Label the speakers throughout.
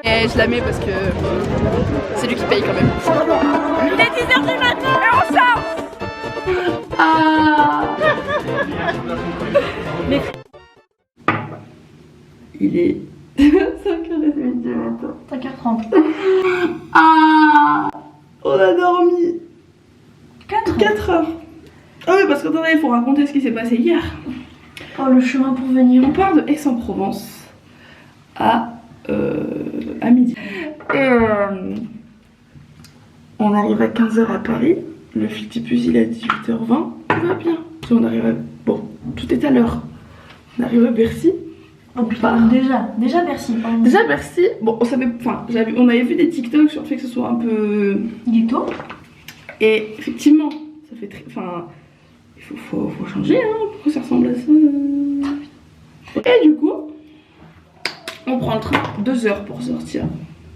Speaker 1: Et je la mets parce que c'est lui qui paye quand même. Il est 10h du matin et on sort. Ah. Mais... Il est 5h30 du matin.
Speaker 2: 5h30.
Speaker 1: Ah. On a dormi
Speaker 2: 4
Speaker 1: heures. Ah oui, parce qu'attendez, il faut raconter ce qui s'est passé hier.
Speaker 2: Oh, le chemin pour venir.
Speaker 1: On part de Aix-en-Provence à midi. Et on arrive à 15h à Paris. Le Fictipus il est à 18h20. Tout va bien. Puis on arrive à... Bon, tout est à l'heure. On arrive à Bercy.
Speaker 2: Oh putain, déjà Bercy. Pardon.
Speaker 1: Déjà Bercy. Bon, on savait... Enfin, on avait vu des TikTok sur le fait que ce soit un peu...
Speaker 2: Ghetto.
Speaker 1: Et effectivement, ça fait très... Enfin, il faut changer, hein. Pourquoi ça ressemble à ça? Et du coup... On prend le train 2 heures pour sortir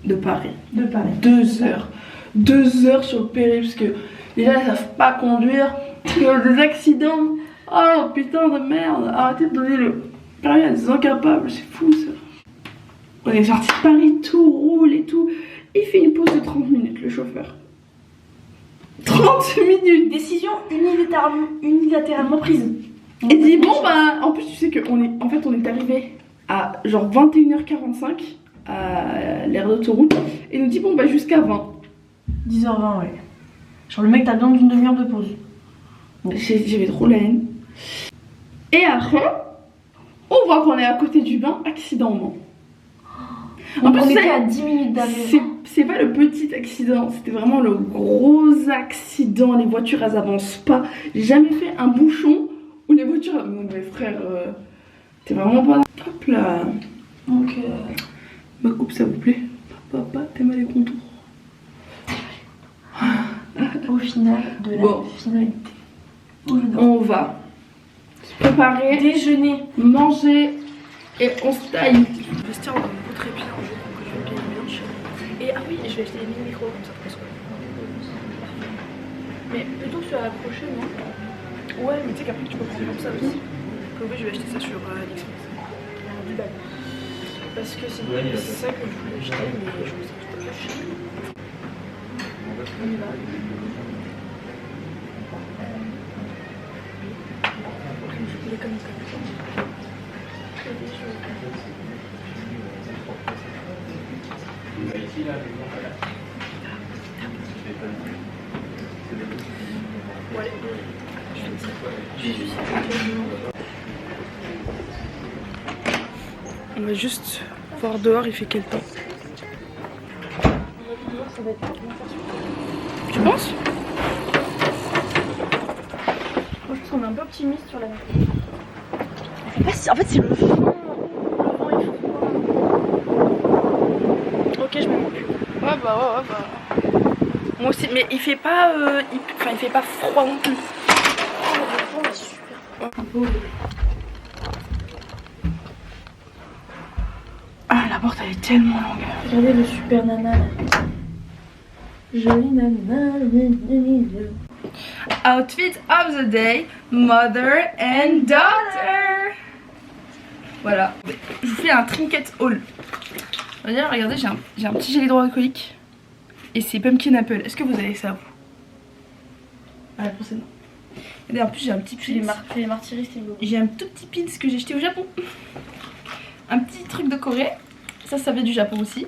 Speaker 1: de Paris. 2 heures. 2 heures sur le périple parce que les gens ils savent pas conduire. Il y a des accidents. Oh putain de merde. Arrêtez de donner le permis à des incapables. C'est fou ça. On est sorti de Paris, tout roule et tout. Il fait une pause de 30 minutes le chauffeur. 30 minutes.
Speaker 2: Décision unilatéralement prise.
Speaker 1: Et dit bon bah en plus tu sais qu'on est... En fait on est arrivé à genre 21h45 à l'aire d'autoroute et nous dit bon bah jusqu'à 20.
Speaker 2: 10h20 ouais. Genre le mec t'as besoin d'une demi-heure de pause.
Speaker 1: Bon. J'avais trop la haine. Et après on voit qu'on est à côté du bain, accident.
Speaker 2: En plus on était à 10 minutes d'arrivée.
Speaker 1: C'est pas le petit accident, c'était vraiment le gros accident. Les voitures elles avancent pas. J'ai jamais fait un bouchon où les voitures... Non mais frère, t'es vraiment pas... Hop là.
Speaker 2: Donc
Speaker 1: ma coupe ça vous plaît? Papa, t'aimes les contours?
Speaker 2: au final de la finalité.
Speaker 1: On va se préparer,
Speaker 2: déjeuner,
Speaker 1: manger et on se taille.
Speaker 3: Le vestiaire on va me très bien un jour pour que je me gagne bien cher. Et ah oui, je vais acheter des mini micros comme ça parce que... Mais plutôt que sur la prochaine, non? Ouais, mais tu sais qu'après tu peux prendre comme ça aussi. Donc oui, je vais acheter ça sur AliExpress. Du bal. Parce que c'est ça que je voulais acheter, mais je trouve ça tout à fait cher. On y va. Il est comme ça. Ouais, je fais ça. J'ai juste on va juste voir dehors, il fait quel temps. Tu penses? Moi je pense qu'on est un peu optimiste sur la vie. En fait c'est le vent. Ok, je me mets plus. Ouais bah. Moi aussi, mais il fait pas il fait pas froid non plus. Oh, le vent est super. Ah, la porte elle est tellement longue.
Speaker 2: Regardez le super nana là. Jolie nana.
Speaker 1: Outfit of the day, mother and daughter. Voilà. Je vous fais un trinket haul. Regardez, j'ai un petit gel hydroalcoolique. Et c'est Pumpkin Apple. Est-ce que vous avez ça vous? Ah, la réponse est non. Regardez, en plus j'ai un petit pins.
Speaker 2: Les martyris c'est beau.
Speaker 1: J'ai un tout petit pins que j'ai acheté au Japon. Un petit truc de Corée. Ça vient du Japon aussi.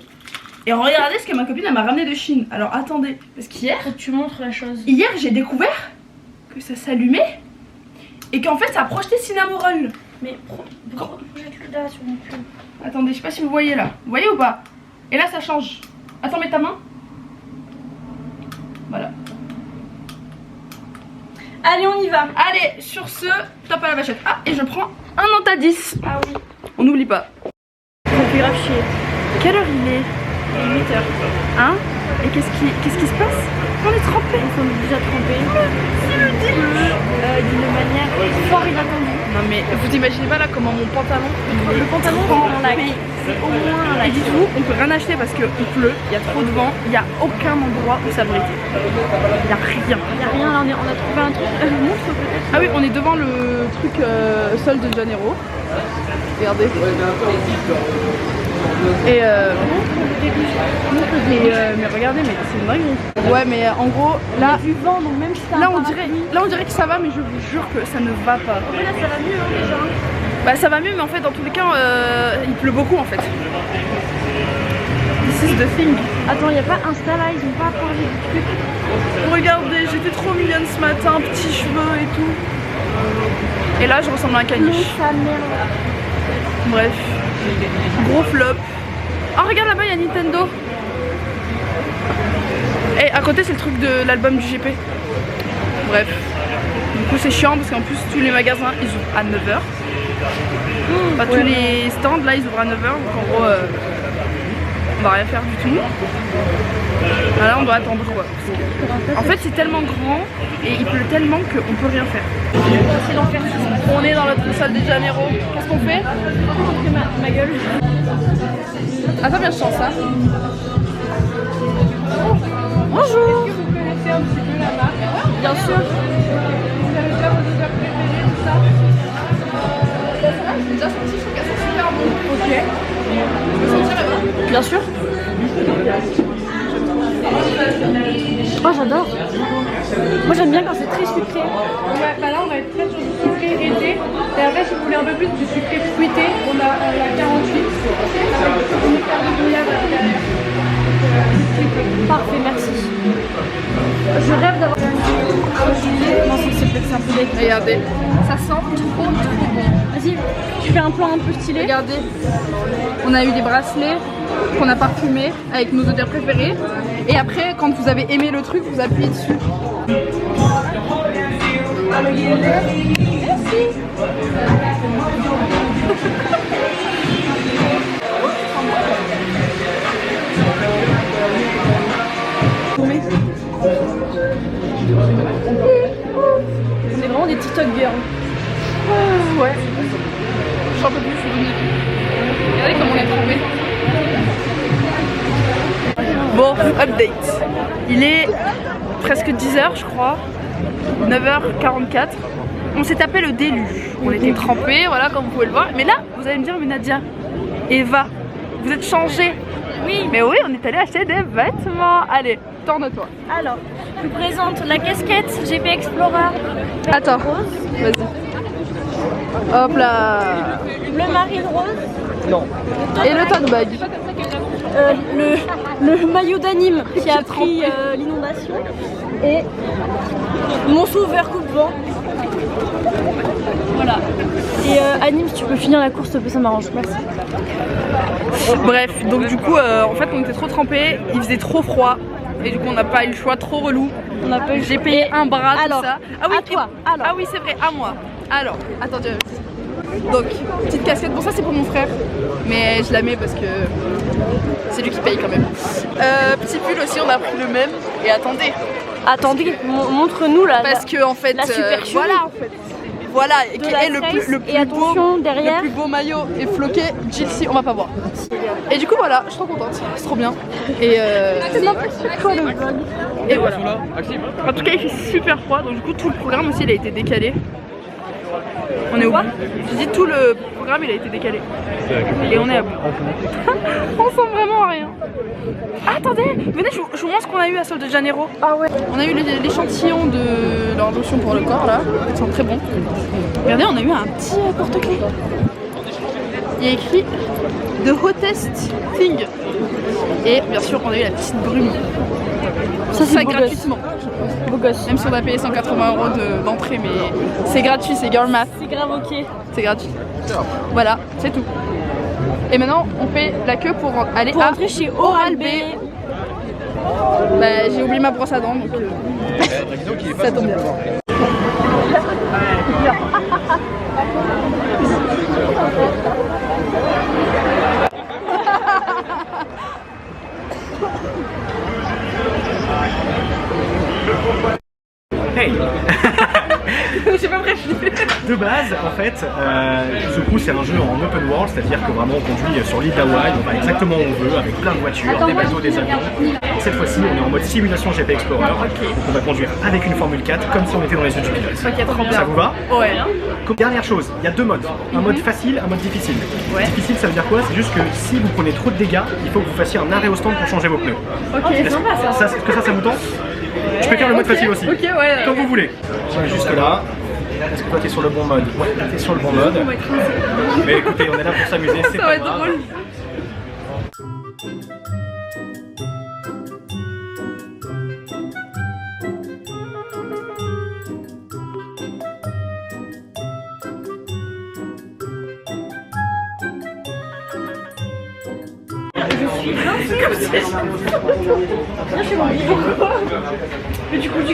Speaker 1: Et regardez ce que ma copine elle m'a ramené de Chine. Alors attendez, parce qu'hier...
Speaker 2: Tu montres la chose.
Speaker 1: Hier j'ai découvert que ça s'allumait. Et qu'en fait ça a projeté Cinnamoroll.
Speaker 2: Mais pourquoi projette-le là sur mon pull?
Speaker 1: Attendez, je sais pas si vous voyez là. Vous voyez ou pas? Et là ça change. Attends, mets ta main. Voilà.
Speaker 2: Allez, on y va.
Speaker 1: Allez, sur ce, top à la vachette. Ah, et je prends un Nanta 10.
Speaker 2: Ah oui.
Speaker 1: On n'oublie pas.
Speaker 2: Ça fait grave chier.
Speaker 1: Quelle heure il est?
Speaker 2: 8h.
Speaker 1: Hein? Et qu'est-ce qui se passe? On est trempés.
Speaker 2: Ils sont déjà trempés.
Speaker 1: C'est le début.
Speaker 2: D'une manière fort inattendue.
Speaker 1: Non mais vous imaginez pas là comment mon pantalon
Speaker 2: Le pantalon c'est au moins là.
Speaker 1: Et dites-vous, on peut rien acheter parce qu'il pleut, il y a trop de vent, il n'y a aucun endroit où s'abriter. Il n'y a rien.
Speaker 2: Il n'y a rien, là on a trouvé un truc. Monstre peut-être.
Speaker 1: Ah oui, on est devant le truc Sol de Janeiro. Regardez. Et Mais regardez, mais c'est une dinguerie. Ouais, mais en gros, là,
Speaker 2: Du vent, donc même si t'as
Speaker 1: là on dirait que ça va, mais je vous jure que ça ne va pas.
Speaker 2: Là, ça va mieux hein, déjà.
Speaker 1: Bah ça va mieux, mais en fait dans tous les cas il pleut beaucoup en fait. This is the thing.
Speaker 2: Attends, y a pas Insta là, ils ont pas parlé du truc.
Speaker 1: Regardez, j'étais trop mignonne ce matin, petits cheveux et tout. Et là je ressemble à un
Speaker 2: Non,
Speaker 1: caniche.
Speaker 2: sa mère.
Speaker 1: Bref, gros flop. Ah regarde là-bas, il y a Nintendo. Et à côté c'est le truc de l'album du GP. Bref, du coup c'est chiant parce qu'en plus tous les magasins ils ouvrent à 9h. Bah, tous les stands là ils ouvrent à 9h, donc en gros on va rien faire du tout. Là on doit attendre quoi. En fait c'est tellement grand et il pleut tellement qu'on peut rien faire.
Speaker 2: C'est l'enfer.
Speaker 1: On est dans notre salle de Janeiro. Qu'est-ce qu'on fait?
Speaker 2: Ma gueule.
Speaker 1: Attends bien je sens ça.
Speaker 2: Bonjour.
Speaker 3: Vous connaissez un petit peu la marque?
Speaker 2: Bien sûr.
Speaker 3: Vous avez déjà vos odeurs préférées, tout ça?
Speaker 1: J'ai déjà senti, je trouve qu'elle sent super bon.
Speaker 3: Ok.
Speaker 1: Je peux sentir Eva?
Speaker 2: Bien sûr. Oh j'adore. Moi j'aime bien quand c'est très sucré.
Speaker 3: Ouais, bah là on va être très sur du sucré été. Et après, si vous voulez un peu plus du sucré fruité, on a la 48 avec une écart de brouillard à l'intérieur.
Speaker 2: Parfait, merci. Je rêve d'avoir non, c'est un peu bête.
Speaker 1: Regardez, ça sent trop bon.
Speaker 2: Vas-y, tu fais un plan un peu stylé.
Speaker 1: Regardez, on a eu des bracelets qu'on a parfumés avec nos odeurs préférées. Et après, quand vous avez aimé le truc, vous appuyez dessus. Merci.
Speaker 2: On est vraiment des TikTok girls.
Speaker 1: Ouais. J'en peux plus, je suis venue. Regardez comme on est trempés. Bon, update. Il est presque 10h je crois. 9h44. On s'est tapé le déluge. On était trempés, voilà, comme vous pouvez le voir. Mais là, vous allez me dire, mais Nadia, Eva, vous êtes changée.
Speaker 2: Oui.
Speaker 1: Mais oui, on est allé acheter des vêtements. Allez, tourne-toi.
Speaker 2: Alors, je vous présente la casquette GP Explorer.
Speaker 1: Attends,
Speaker 2: Rose.
Speaker 1: vas-y. Hop là.
Speaker 2: Le marine rose.
Speaker 1: Non. Et le tote bag.
Speaker 2: Le maillot d'anime qui a pris l'inondation. Et mon sauveur coupe-vent. Voilà. Et anime, si tu peux finir la course, ça m'arrange. Merci.
Speaker 1: Bref, donc du coup, en fait, on était trop trempés, il faisait trop froid. Et du coup, on n'a pas eu le choix, trop relou.
Speaker 2: On a pas eu.
Speaker 1: J'ai payé un bras,
Speaker 2: alors,
Speaker 1: tout ça. Ah oui,
Speaker 2: à toi. Alors.
Speaker 1: Ah oui, c'est vrai, à moi. Alors, attendez. Donc, petite casquette, bon ça c'est pour mon frère. Mais je la mets parce que c'est lui qui paye quand même. Petit pull aussi, on a pris le même. Et attendez,
Speaker 2: Montre-nous là.
Speaker 1: parce que en fait,
Speaker 2: la supercherie.
Speaker 1: voilà en fait. Voilà, et
Speaker 2: De
Speaker 1: qui
Speaker 2: la
Speaker 1: est le
Speaker 2: Trace.
Speaker 1: plus
Speaker 2: Et attention, derrière.
Speaker 1: le plus beau maillot est floqué. Jilcy, on va pas voir. Et du coup voilà, je suis trop contente, c'est trop bien. Et
Speaker 2: Quoi le vlog?
Speaker 1: et voilà. En tout cas, il fait super froid, donc du coup tout le programme aussi il a été décalé. On est au bout. J'ai dit tout le programme il a été décalé. Et on est à bout. On sent vraiment rien. Ah, attendez, venez, je vous montre ce qu'on a eu à Sol de Janeiro.
Speaker 2: Ah ouais.
Speaker 1: On a eu l'échantillon de leur lotion pour le corps là, ils sont très bons. Regardez, on a eu un petit porte-clés. Il y a écrit The Hottest Thing. Et bien sûr, on a eu la petite brume.
Speaker 2: Ça c'est beau
Speaker 1: gratuitement.
Speaker 2: gosse. Beau gosse.
Speaker 1: Même si on a payé 180 € d'entrée, mais c'est gratuit, c'est girl math,
Speaker 2: C'est grave ok.
Speaker 1: c'est gratuit. Voilà, c'est tout. Et maintenant, on fait la queue pour aller
Speaker 2: Pour
Speaker 1: à
Speaker 2: entrer chez Oral-B.
Speaker 1: Bah, j'ai oublié ma brosse à dents, donc ça tombe bien.
Speaker 4: Hey.
Speaker 1: J'ai pas prévenu.
Speaker 4: de base, en fait, ce coup c'est un jeu en open world, c'est-à-dire que vraiment on conduit sur l'île d'Hawaï, on va exactement où on veut, avec plein de voitures, des bateaux, des avions. Cette fois-ci, on est en mode simulation GP Explorer, donc on va conduire avec une Formule 4 comme si on était dans les yeux du pilote.
Speaker 3: Ok, trop bien.
Speaker 4: Ça vous va?
Speaker 3: Ouais.
Speaker 4: Dernière chose, il y a deux modes, un mode facile, un mode difficile.
Speaker 3: Ouais.
Speaker 4: Difficile, ça veut dire quoi? C'est juste que si vous prenez trop de dégâts, il faut que vous fassiez un arrêt au stand pour changer vos pneus.
Speaker 3: Ok, c'est sympa ça.
Speaker 4: Est-ce que ça vous tente? Je peux faire le mode facile aussi.
Speaker 3: Ok, ouais.
Speaker 4: Comme vous voulez. Je mets juste là. Est-ce que toi t'es sur le bon mode? Ouais, t'es sur le bon mode. Mais écoutez, on est là pour s'amuser, c'est
Speaker 3: Ça
Speaker 4: pas
Speaker 3: va être
Speaker 4: grave.
Speaker 3: drôle.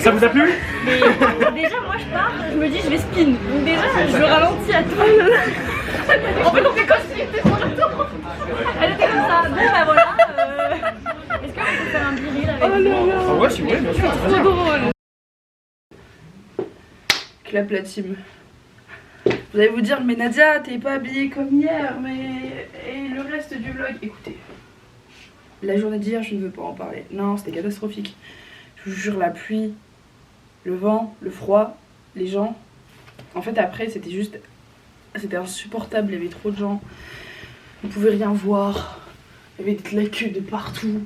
Speaker 4: Ça vous a plu?
Speaker 2: Déjà, moi je pars, je me dis je vais spin. Donc déjà, je ralentis à tout. En fait, on fait comme si c'était son retour. Elle était comme ça. Bon, bah voilà. Est-ce qu'on peut faire un biril avec moi?
Speaker 4: Ah ouais, si vous voulez, bien sûr.
Speaker 3: Trop drôle. Clap la team. Vous allez vous dire, mais Nadia, t'es pas habillée comme hier, mais. Et le reste du vlog? Écoutez. La journée d'hier, je ne veux pas en parler. Non, c'était catastrophique. Je vous jure, la pluie, le vent, le froid, les gens. En fait, après, c'était juste. C'était insupportable. Il y avait trop de gens. On pouvait rien voir. Il y avait de la queue de partout.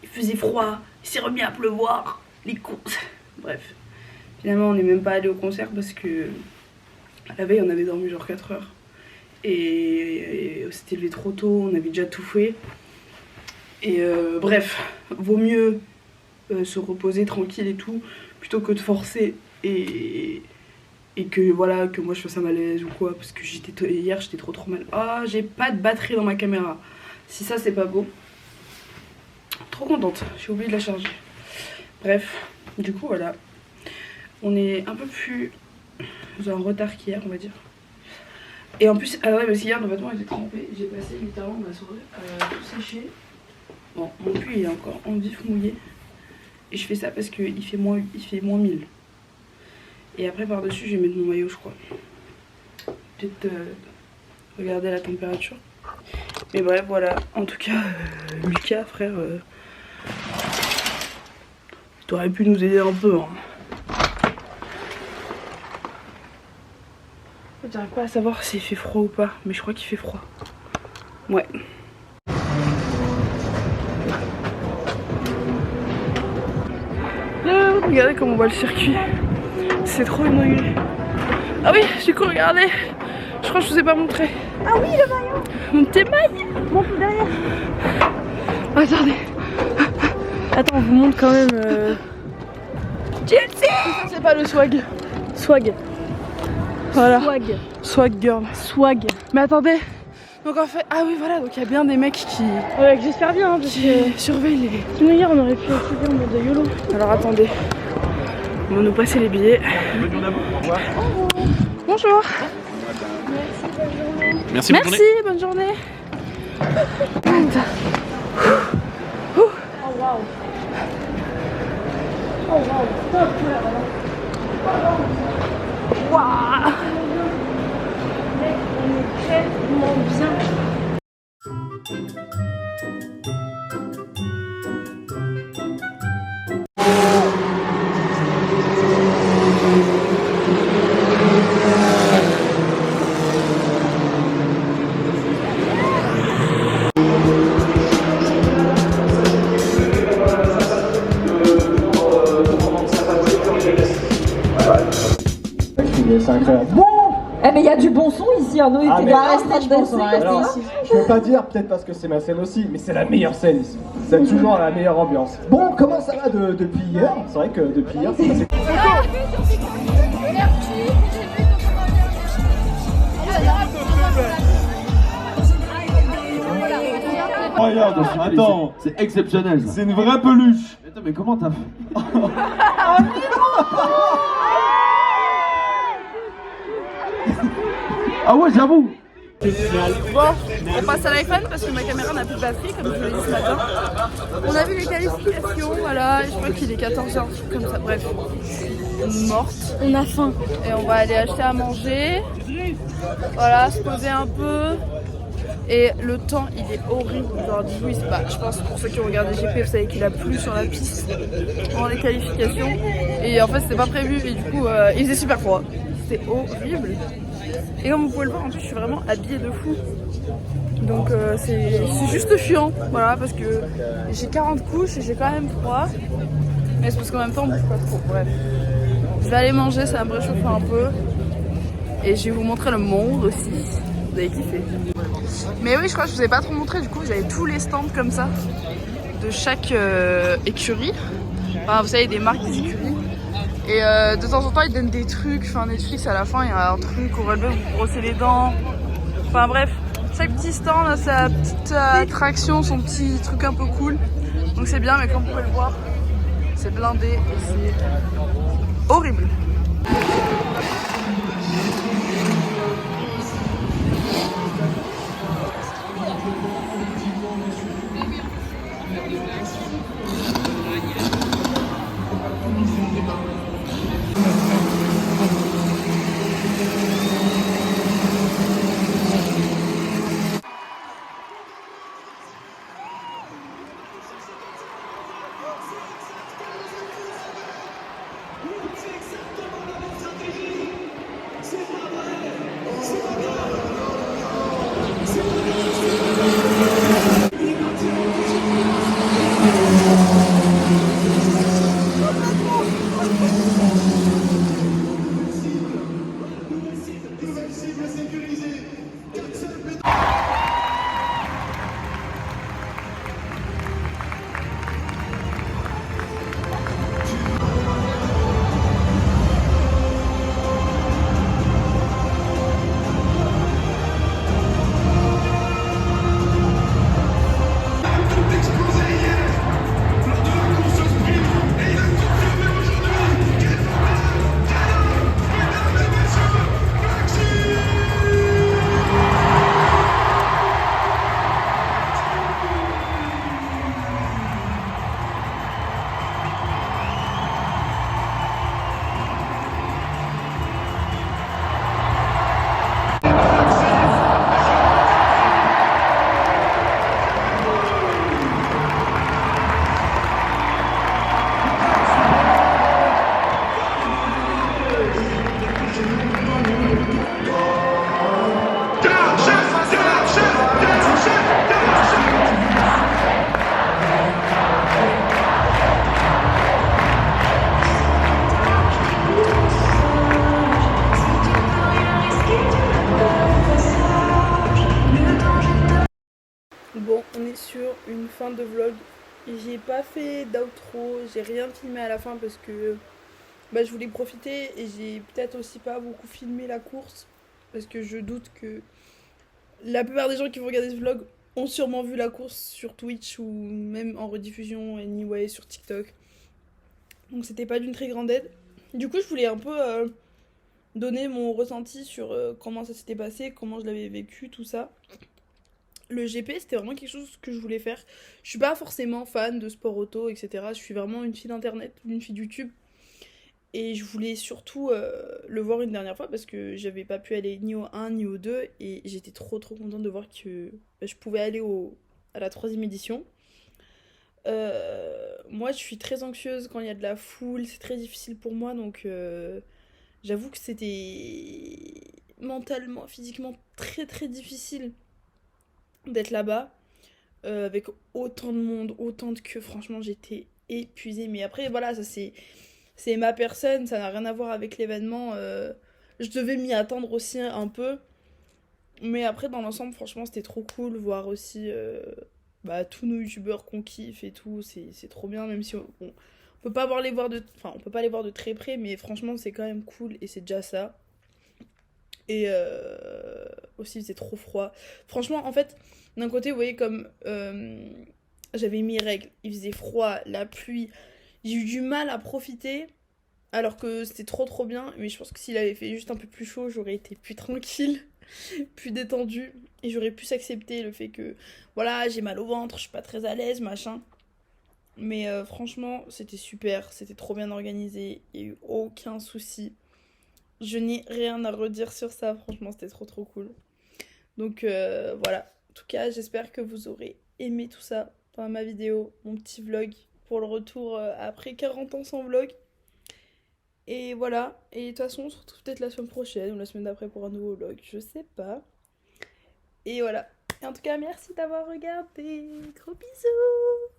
Speaker 3: Il faisait froid. Il s'est remis à pleuvoir. Les cons. Bref. Finalement, on n'est même pas allé au concert parce que. La veille, on avait dormi genre 4 heures. Et on s'était levé trop tôt. On avait déjà tout fait. Et bref, vaut mieux se reposer tranquille et tout, plutôt que de forcer et que voilà, que moi je fasse un malaise ou quoi, parce que hier j'étais trop mal. Ah, j'ai pas de batterie dans ma caméra. Si ça c'est pas beau. Trop contente, j'ai oublié de la charger. Bref, du coup voilà. On est un peu plus en retard qu'hier, on va dire. Et en plus, ah ouais, parce qu'hier nos vêtements étaient trempés, j'ai passé littéralement ma soirée à tout sécher. Bon, mon pull il est encore en vif mouillé. Et je fais ça parce qu'il fait moins 1000. Et après par dessus je vais mettre mon maillot je crois. Peut-être regarder la température. Mais bref voilà. En tout cas Lucas frère, t'aurais pu nous aider un peu hein. J'arrive pas à savoir s'il fait froid ou pas. Mais je crois qu'il fait froid. Ouais. Regardez comment on voit le circuit. C'est trop inauguré. Ah oui, du coup, regardez. Je crois que je vous ai pas montré.
Speaker 2: Ah oui, le maillot.
Speaker 3: Mon petit maillot.
Speaker 2: Mon coup derrière.
Speaker 3: Attendez.
Speaker 2: Attends, on vous montre quand même.
Speaker 3: Chelsea. C'est pas le swag.
Speaker 2: Swag.
Speaker 3: Voilà.
Speaker 2: Swag.
Speaker 3: Swag girl.
Speaker 2: Swag.
Speaker 3: Mais attendez. Donc en fait, ah oui voilà, donc il y a bien des mecs qui
Speaker 2: Ouais, j'espère bien, hein, parce que
Speaker 3: surveillent les...
Speaker 2: sinon hier on aurait pu accéder en mode YOLO.
Speaker 3: Alors attendez. On va nous passer les billets. Bonjour.
Speaker 5: Merci, bonne journée.
Speaker 3: Merci, bonne journée.
Speaker 2: Oh waouh. Oh waouh, top.
Speaker 3: Waouh.
Speaker 2: Mec, on est tellement bien.
Speaker 6: C'est incroyable.
Speaker 7: Eh mais il y a du bon son ici, Arnaud, il était
Speaker 6: mais
Speaker 7: resté, je pense, on va rester
Speaker 6: Alors,
Speaker 7: ici.
Speaker 6: je peux pas dire, peut-être parce que c'est ma scène aussi, mais c'est la meilleure scène ici. C'est toujours la meilleure ambiance. Bon, comment ça va depuis hier? C'est vrai que depuis hier, c'est...
Speaker 5: Regarde, attends, c'est exceptionnel. C'est une vraie peluche. Attends, mais comment t'as fait? Ah ouais, j'avoue.
Speaker 1: Bon, on passe à l'iPhone parce que ma caméra n'a plus de batterie, comme je l'ai dit ce matin. On a vu les qualifications, voilà, je crois qu'il est 14h, comme ça, bref. Morte. On a faim. Et on va aller acheter à manger. Voilà, se poser un peu. Et le temps, il est horrible. Genre, oui, je pense pour ceux qui ont regardé GP, vous savez qu'il a plu sur la piste pendant les qualifications. Et en fait, c'était pas prévu. Et du coup, il faisait super froid. C'était horrible. Et comme vous pouvez le voir, en plus, je suis vraiment habillée de fou. Donc, c'est juste chiant. Voilà, parce que j'ai 40 couches et j'ai quand même froid. Mais c'est parce qu'en même temps, on bouge pas trop. Bref. Je vais aller manger, ça va me réchauffer un peu. Et je vais vous montrer le monde aussi. Vous allez kiffer. Mais oui, je crois que je vous ai pas trop montré, du coup j'avais tous les stands comme ça de chaque écurie. Enfin, vous savez, des marques des écuries. Et de temps en temps ils donnent des trucs, enfin Netflix à la fin il y a un truc au relevé où vous brossez les dents. Enfin bref, chaque petit stand a sa petite attraction, son petit truc un peu cool. Donc c'est bien, mais comme vous pouvez le voir, c'est blindé et c'est horrible. Bon, on est sur une fin de vlog. J'ai pas fait d'outro, j'ai rien filmé à la fin parce que je voulais profiter et j'ai peut-être aussi pas beaucoup filmé la course parce que je doute que la plupart des gens qui vont regarder ce vlog ont sûrement vu la course sur Twitch ou même en rediffusion anyway sur TikTok. Donc c'était pas d'une très grande aide. Du coup, je voulais un peu donner mon ressenti sur comment ça s'était passé, comment je l'avais vécu, tout ça. Le GP, c'était vraiment quelque chose que je voulais faire. Je suis pas forcément fan de sport auto, etc. Je suis vraiment une fille d'internet, une fille de YouTube. Et je voulais surtout le voir une dernière fois parce que j'avais pas pu aller ni au 1 ni au 2. Et j'étais trop contente de voir que je pouvais aller à la 3e édition. Moi, je suis très anxieuse quand il y a de la foule. C'est très difficile pour moi. Donc, j'avoue que c'était mentalement, physiquement très difficile d'être là-bas avec autant de monde, autant de queues. Franchement, j'étais épuisée. Mais après, voilà, ça c'est ma personne, ça n'a rien à voir avec l'événement. Je devais m'y attendre aussi un peu. Mais après, dans l'ensemble, franchement, c'était trop cool. Voir aussi tous nos youtubeurs qu'on kiffe et tout. C'est trop bien, même si on peut pas les voir de très près. Mais franchement, c'est quand même cool et c'est déjà ça. Et aussi, il faisait trop froid. Franchement, en fait, d'un côté, vous voyez, comme j'avais mes règles, il faisait froid, la pluie. J'ai eu du mal à profiter, alors que c'était trop bien. Mais je pense que s'il avait fait juste un peu plus chaud, j'aurais été plus tranquille. plus détendu et j'aurais pu s'accepter le fait que voilà, j'ai mal au ventre, je suis pas très à l'aise, machin. Mais franchement, c'était super, c'était trop bien organisé, il y a eu aucun souci. Je n'ai rien à redire sur ça, franchement, c'était trop cool. Donc voilà, en tout cas, j'espère que vous aurez aimé tout ça dans ma vidéo, mon petit vlog pour le retour après 40 ans sans vlog. Et voilà, et de toute façon, on se retrouve peut-être la semaine prochaine ou la semaine d'après pour un nouveau vlog, je sais pas. Et voilà, et en tout cas, merci d'avoir regardé, gros bisous.